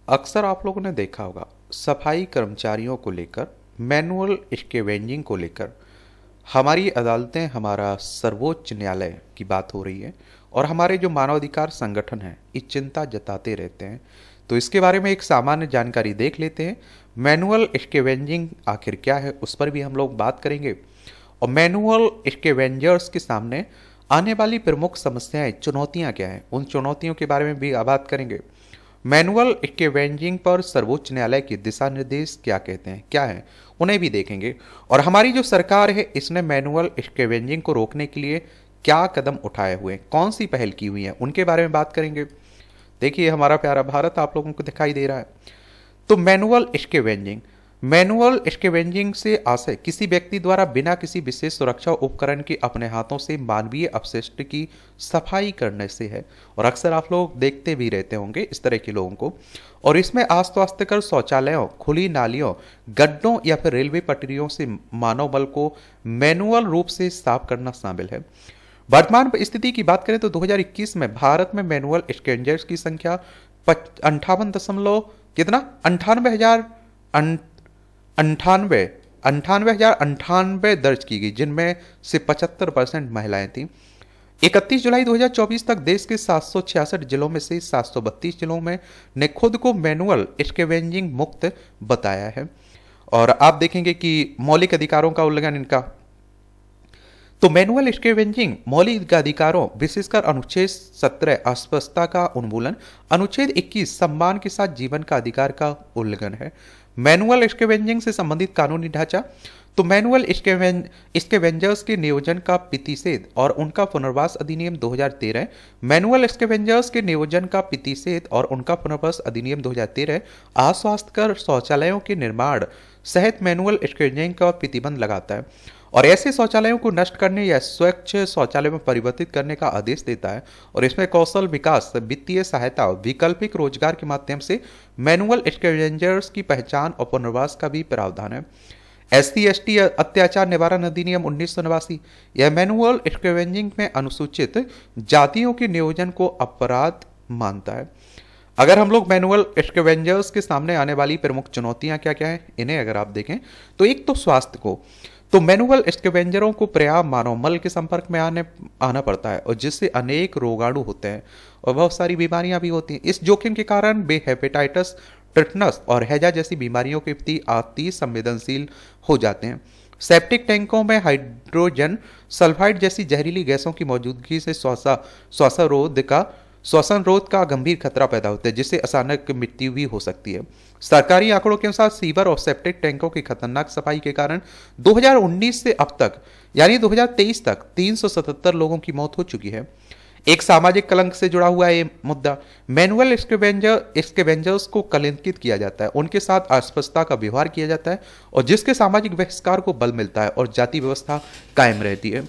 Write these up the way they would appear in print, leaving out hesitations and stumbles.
अक्सर आप लोगों ने देखा होगा सफाई कर्मचारियों को लेकर, मैनुअल स्कैवेंजिंग को लेकर हमारी अदालतें, हमारा सर्वोच्च न्यायालय की बात हो रही है और हमारे जो मानवाधिकार संगठन हैं ये चिंता जताते रहते हैं। तो इसके बारे में एक सामान्य जानकारी देख लेते हैं। मैनुअल स्कैवेंजिंग आखिर क्या है उस पर भी हम लोग बात करेंगे और मैनुअल स्कैवेंजर्स के सामने आने वाली प्रमुख समस्याएं, चुनौतियां क्या हैं, उन चुनौतियों के बारे में भी बात करेंगे। मैनुअल स्कैवेंजिंग पर सर्वोच्च न्यायालय के दिशा निर्देश क्या कहते हैं, क्या है, उन्हें भी देखेंगे। और हमारी जो सरकार है इसने मैनुअल स्कैवेंजिंग को रोकने के लिए क्या कदम उठाए हुए हैं, कौन सी पहल की हुई है, उनके बारे में बात करेंगे। देखिए हमारा प्यारा भारत आप लोगों को दिखाई दे रहा है। तो मैनुअल स्कैवेंजिंग से आशय किसी व्यक्ति द्वारा बिना किसी विशेष सुरक्षा उपकरण के अपने हाथों से मानवीय अपशिष्ट की सफाई करने से है। और अक्सर आप लोग देखते भी रहते होंगे इस तरह के लोगों को। और इसमें अस्वास्थ्यकर शौचालयों, खुली नालियों, गड्ढों या फिर रेलवे पटरियों से मानव बल को मैनुअल रूप से साफ करना शामिल है। वर्तमान स्थिति की बात करें तो 2021 में भारत में मैनुअल स्कैवेंजर्स की संख्या 58 दशमलव कितना 98,098 दर्ज की गई, जिनमें से 75% महिलाएं थी। 31 जुलाई 2024 तक देश के 766 जिलों में से 732 जिलों में ने खुद को मैनुअल स्कैवेंजिंग मुक्त बताया है। और आप देखेंगे कि मौलिक अधिकारों का उल्लंघन इनका, तो मैनुअल स्कैवेंजिंग मौलिक अधिकारों विशेषकर अनुच्छेद 17 अस्पष्टता का उन्मूलन, अनुच्छेद 21 सम्मान के साथ जीवन का अधिकार का उल्लंघन है। मैनुअल स्कैवेंजिंग से संबंधित कानूनी ढांचा, तो मैनुअल स्कैवेंजर्स के नियोजन का प्रतिषेध और उनका पुनर्वास अधिनियम 2013, मैनुअल स्कैवेंजर्स के नियोजन का प्रतिषेध और उनका पुनर्वास अधिनियम 2013 अस्वास्थ्यकर शौचालयों के निर्माण सहित मैनुअल स्कैवेंजिंग का प्रतिबंध लगाता है और ऐसे शौचालयों को नष्ट करने या स्वच्छ शौचालय में परिवर्तित करने का आदेश देता है। और इसमें कौशल विकास, वित्तीय सहायता, वैकल्पिक रोजगार के माध्यम से मैनुअल स्कैवेंजर्स की पहचान और पुनर्वास का भी प्रावधान है। SC/ST अत्याचार निवारण अधिनियम 1989 यह मैनुअल स्कैवेंजिंग में अनुसूचित जातियों के नियोजन को अपराध मानता है। अगर हम लोग मैनुअल स्कैवेंजर्स के सामने आने वाली प्रमुख चुनौतियां क्या क्या है, इन्हें अगर आप देखें तो एक तो स्वास्थ्य को, तो मैनुअल स्कैवेंजरों को पर्याप्त मानव मल के संपर्क में आना पड़ता है और जिससे अनेक रोगाणु होते हैं और बहुत सारी बीमारियां भी होती हैं। इस जोखिम के कारण वे हेपेटाइटिस, टिटनस और हैजा जैसी बीमारियों के प्रति अति संवेदनशील हो जाते हैं। सेप्टिक टैंकों में हाइड्रोजन सल्फाइड जैसी जहरीली गैसों की मौजूदगी से श्वसन रोध का गंभीर खतरा पैदा होता है, जिससे अचानक मृत्यु भी हो सकती है। सरकारी आंकड़ों के अनुसार सीवर और सेप्टिक टैंकों की खतरनाक सफाई के कारण 2019 से अब तक यानी 2023 तक 377 लोगों की मौत हो चुकी है। एक सामाजिक कलंक से जुड़ा हुआ ये मुद्दा, मैनुअल स्कैवेंजर्स को कलंकित किया जाता है, उनके साथ अस्पष्टता का व्यवहार किया जाता है और जिसके सामाजिक बहिष्कार को बल मिलता है और जाति व्यवस्था कायम रहती है।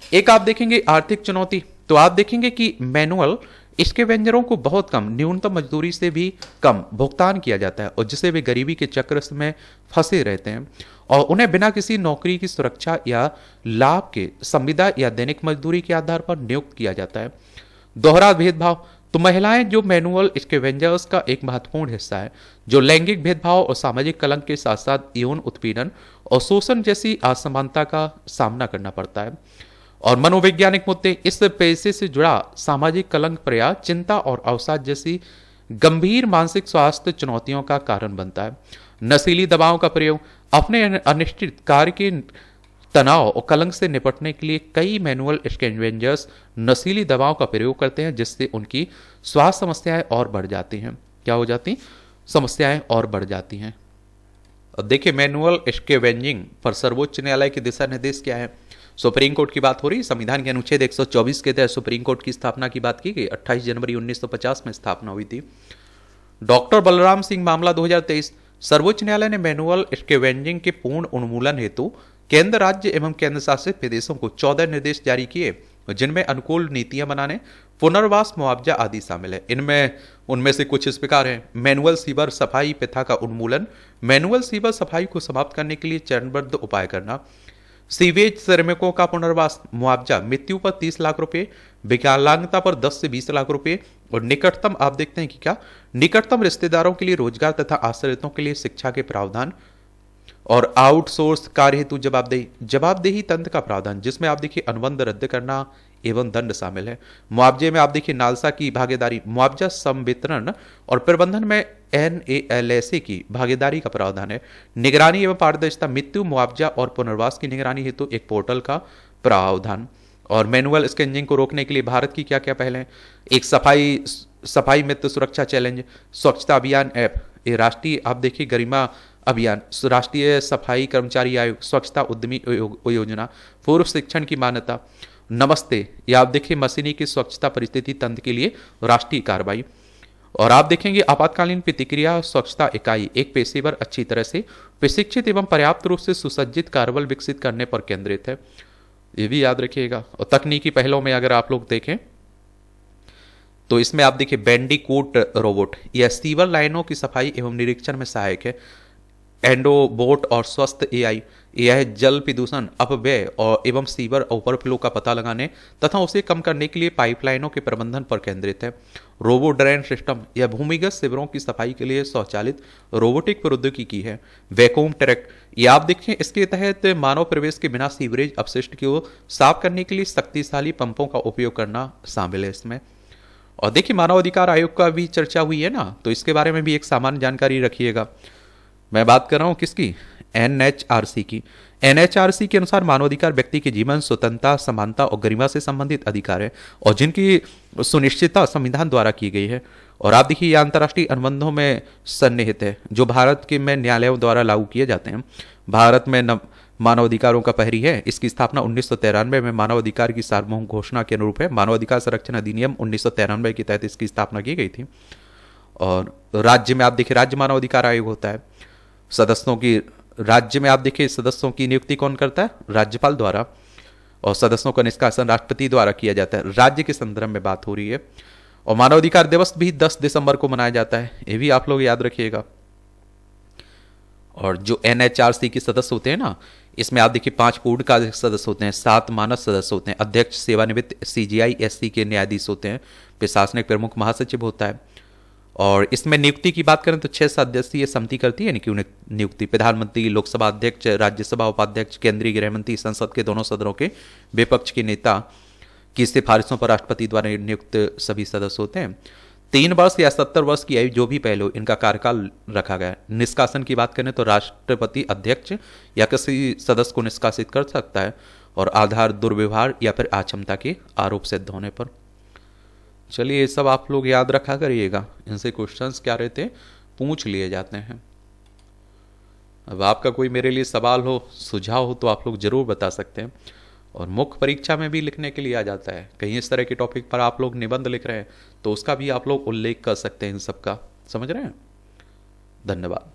एक आप देखेंगे आर्थिक चुनौती, तो आप देखेंगे कि मैनुअल स्कैवेंजरों को बहुत कम, न्यूनतम मजदूरी से भी कम भुगतान किया जाता है और जिससे वे गरीबी के चक्र में फंसे रहते हैं और उन्हें बिना किसी नौकरी की सुरक्षा या लाभ के संविदा या दैनिक मजदूरी के आधार पर नियुक्त किया जाता है। दोहरा भेदभाव, तो महिलाएं जो मैनुअल स्कैवेंजर्स का एक महत्वपूर्ण हिस्सा है, जो लैंगिक भेदभाव और सामाजिक कलंक के साथ साथ यौन उत्पीड़न और शोषण जैसी असमानता का सामना करना पड़ता है। और मनोवैज्ञानिक मुद्दे, इस पेशे से जुड़ा सामाजिक कलंक प्रयास, चिंता और अवसाद जैसी गंभीर मानसिक स्वास्थ्य चुनौतियों का कारण बनता है। नशीली दवाओं का प्रयोग, अपने अनिश्चित कार्य के तनाव और कलंक से निपटने के लिए कई मैनुअल स्कैवेंजर्स नशीली दवाओं का प्रयोग करते हैं, जिससे उनकी स्वास्थ्य समस्याएं और बढ़ जाती हैं। क्या हो जाती? समस्याएं और बढ़ जाती हैं। देखिए मैनुअल स्कैवेंजिंग पर सर्वोच्च न्यायालय के दिशा निर्देश क्या है। सुप्रीम कोर्ट की बात हो रही है। संविधान के अनुच्छेद 124 के तहत सुप्रीम कोर्ट की स्थापना की बात की गई। 28 जनवरी 1950 में स्थापना हुई थी। डॉक्टर बलराम सिंह मामला 2023, सर्वोच्च न्यायालय ने मैनुअल स्कैवेंजिंग के पूर्ण उन्मूलन हेतु केंद्र, राज्य एवं केंद्र शासित प्रदेशों को 14 निर्देश जारी किए, जिनमें अनुकूल नीतियां बनाने, पुनर्वास, मुआवजा आदि शामिल है। उनमें से कुछ इस प्रकार हैं। मैनुअल सीवर सफाई प्रथा का उन्मूलन, मैनुअल सीवर सफाई को समाप्त करने के लिए चरणबद्ध उपाय करना, सीवेज श्रमिकों का पुनर्वास मुआवजा, मृत्यु पर 30 लाख रुपए, विकलांगता पर 10 से 20 लाख रुपए, और निकटतम आप देखते हैं कि क्या, निकटतम रिश्तेदारों के लिए रोजगार तथा आश्रितों के लिए शिक्षा के प्रावधान, और आउटसोर्स कार्य हेतु जवाबदेही तंत्र का प्रावधान, जिसमें आप देखिए अनुबंध रद्द करना एवं दंड शामिल है। मुआवजे में आप देखिए नालसा की भागीदारी, मुआवजा संवितरण और प्रबंधन में NALSA की भागीदारी का प्रावधान है। निगरानी एवं पारदर्शिता, मृत्यु मुआवजा और पुनर्वास की निगरानी हेतु एक पोर्टल का प्रावधान, और मैनुअल स्कैनिंग को रोकने के लिए भारत की क्या क्या पहल है, एक सफाई मित्र सुरक्षा चैलेंज, स्वच्छता अभियान ऐप, ये राष्ट्रीय आप देखिए गरिमा अभियान, राष्ट्रीय सफाई कर्मचारी आयोग, स्वच्छता उद्यमी योजना, पूर्व शिक्षण की मान्यता, नमस्ते, या आप देखिए मशीनी की स्वच्छता परिस्थिति तंत्र के लिए राष्ट्रीय कार्रवाई, और आप देखेंगे आपातकालीन प्रतिक्रिया स्वच्छता इकाई, एक पेशेवर अच्छी तरह से प्रशिक्षित एवं पर्याप्त रूप से सुसज्जित कार्यबल विकसित करने पर केंद्रित है, ये भी याद रखिएगा। और तकनीकी पहलों में अगर आप लोग देखें तो इसमें आप देखिए बैंडिकूट रोबोट, यह सीवर लाइनों की सफाई एवं निरीक्षण में सहायक है। एंडोबोट और स्वस्थ AI, यह जल प्रदूषण, अपव्यय और एवं सीवर ओवरफ्लो का पता लगाने तथा उसे कम करने के लिए पाइपलाइनों के प्रबंधन पर केंद्रित है। रोबो ड्रेन सिस्टम, यह भूमिगत शिविरों की सफाई के लिए स्वचालित रोबोटिक प्रौद्योगिकी है। वैक्यूम ट्रैक, ये आप देखें इसके तहत मानव प्रवेश के बिना सीवरेज अपशिष्ट को साफ करने के लिए शक्तिशाली पंपों का उपयोग करना शामिल है इसमें। और देखिए मानव अधिकार आयोग का भी चर्चा हुई है ना, तो इसके बारे में भी एक सामान्य जानकारी रखिएगा। मैं बात कर रहा हूं किसकी, NHRC की। NHRC के अनुसार मानवाधिकार व्यक्ति के जीवन, स्वतंत्रता, समानता और गरिमा से संबंधित अधिकार है और जिनकी सुनिश्चितता संविधान द्वारा की गई है। और आप देखिए ये अंतर्राष्ट्रीय अनुबंधों में सन्निहित है जो भारत के में न्यायालयों द्वारा लागू किए जाते हैं। भारत में मानवाधिकारों का प्रहरी है। इसकी स्थापना 1993 में मानवाधिकार की सार्वभौम घोषणा के अनुरूप है। मानवाधिकार संरक्षण अधिनियम 1993 के तहत इसकी स्थापना की गई थी। और राज्य में आप देखिए राज्य मानवाधिकार आयोग होता है। सदस्यों की राज्य में आप देखिए सदस्यों की नियुक्ति कौन करता है, राज्यपाल द्वारा, और सदस्यों का निष्कासन राष्ट्रपति द्वारा किया जाता है। राज्य के संदर्भ में बात हो रही है। और मानवाधिकार दिवस भी 10 दिसंबर को मनाया जाता है, ये भी आप लोग याद रखिएगा। और जो NHRC के सदस्य होते हैं ना, इसमें आप देखिए 5 पूर्णकालिक सदस्य होते हैं, 7 मानद सदस्य होते हैं, अध्यक्ष सेवानिवृत्त CGI SC के न्यायाधीश होते हैं, प्रशासनिक प्रमुख महासचिव होता है। और इसमें नियुक्ति की बात करें तो 6 सदस्यीय समिति करती है नियुक्ति। प्रधानमंत्री, लोकसभा अध्यक्ष, राज्यसभा उपाध्यक्ष, केंद्रीय गृह मंत्री, संसद के दोनों सदनों के विपक्ष के नेता की सिफारिशों पर राष्ट्रपति द्वारा नियुक्त सभी सदस्य होते हैं। 3 वर्ष या 70 वर्ष की आयु जो भी पहले हो, इनका कार्यकाल रखा गया है। निष्कासन की बात करें तो राष्ट्रपति अध्यक्ष या किसी सदस्य को निष्कासित कर सकता है, और आधार दुर्व्यवहार या फिर अक्षमता के आरोप सिद्ध होने पर। चलिए ये सब आप लोग याद रखा करिएगा, इनसे क्वेश्चंस क्या रहते हैं पूछ लिए जाते हैं। अब आपका कोई मेरे लिए सवाल हो, सुझाव हो तो आप लोग जरूर बता सकते हैं। और मुख्य परीक्षा में भी लिखने के लिए आ जाता है। कहीं इस तरह के टॉपिक पर आप लोग निबंध लिख रहे हैं तो उसका भी आप लोग उल्लेख कर सकते हैं इन सब का। समझ रहे हैं? धन्यवाद।